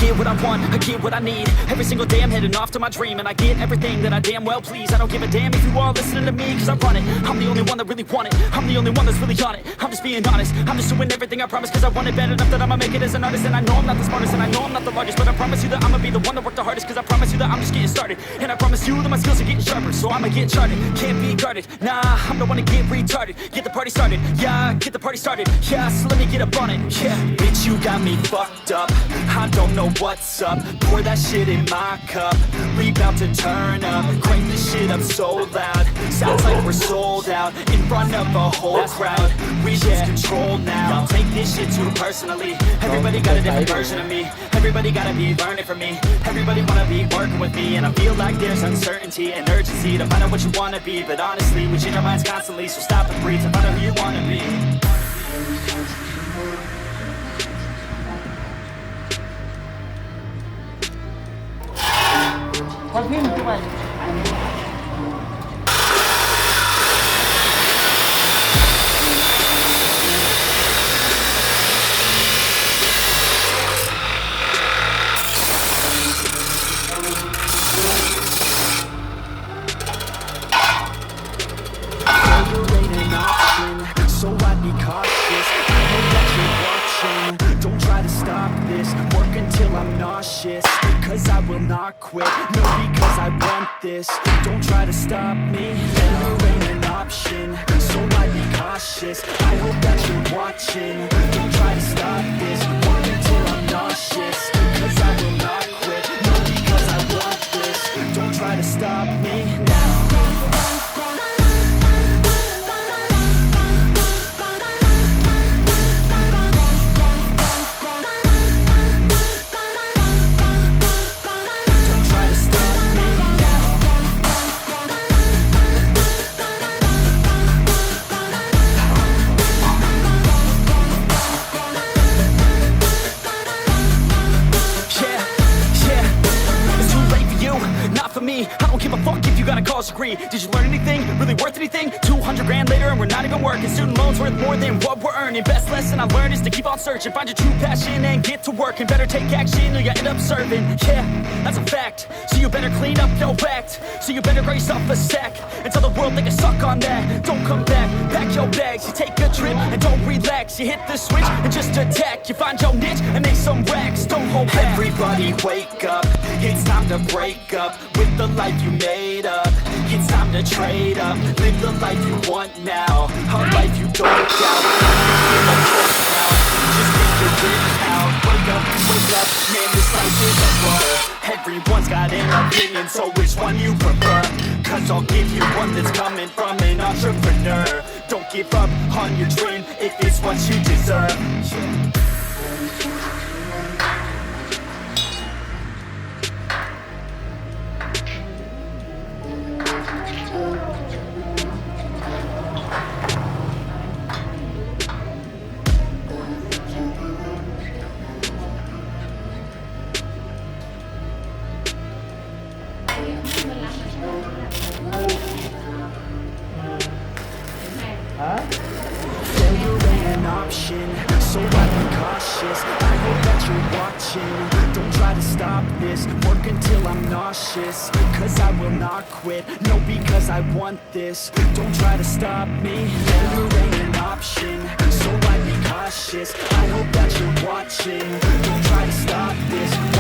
get what I want, I get what I need. Every single day I'm heading off to my dream, and I get everything that I damn well please. I don't give a damn if you all listening to me, cause I run it. I'm the only one that really want it, I'm the only one that's really on it. I'm just being honest, I'm just doing everything I promise, cause I want it bad enough that I'ma make it as an artist. And I know I'm not the smartest, and I know I'm not the largest, but I promise you that I'ma be the one that worked the hardest. Cause I promise you that I'm just getting started, and I promise you that my skills are getting sharper. So I'ma get charted, can't be guarded. Nah, I'm the one to get retarded. Get the party started, yeah, get the party started. Yeah, so let me get up on it, yeah. Bitch, you got me fucked up, I don't know what's up. Pour that shit in my cup, we bout to turn up. Crank this shit up so loud, sounds like we're sold out. In front of a whole crowd, we lose control now. Take this shit too personally, everybody got a different version of me. Everybody gotta be learning from me, everybody wanna be working with me. And I feel like there's uncertainty and urgency to find out what you wanna be. But honestly, we change our minds constantly, so stop and breathe to find out who you wanna be. Con phim của mày. So I'd be cautious, I hope that you're watching. Don't try to stop this, work until I'm nauseous. Cause I will not quit, no, because I want this. Don't try to stop me, failure ain't an option. So I'd be cautious, I hope that you're watching. Don't try to stop this, work until I'm nauseous. Cause I will not quit, no, because I want this. Don't try to stop me now. I don't give a fuck if you got a college degree. Did you learn anything? Really worth anything? 200 grand later and we're not even working. Student loans worth more than what we're earning. Best lesson I learned is to keep on searching. Find your true passion and get to work. And better take action or you end up serving. Yeah, that's a fact. So you better clean up your act. So you better grow yourself a sack and tell the world they can suck on that. Don't come back, pack your bags. You take a trip and don't relax. You hit the switch and just attack. You find your niche and make some racks. Don't hold back. Everybody wake up, it's time to break up with the life you made up. It's time to trade up, live the life you want now, a life you don't doubt. Just get your written out. Wake up, man, this life is a blur. Everyone's got an opinion, so which one you prefer? Cause I'll give you one that's coming from an entrepreneur. Don't give up on your dream if it's what you deserve. Failure ain't an option, so I'd be cautious. I hope that you're watching. Don't try to stop this, work until I'm nauseous. Cause I will not quit, no, because I want this. Don't try to stop me, failure ain't an option, so I'd be cautious. I hope that you're watching. Don't try to stop this.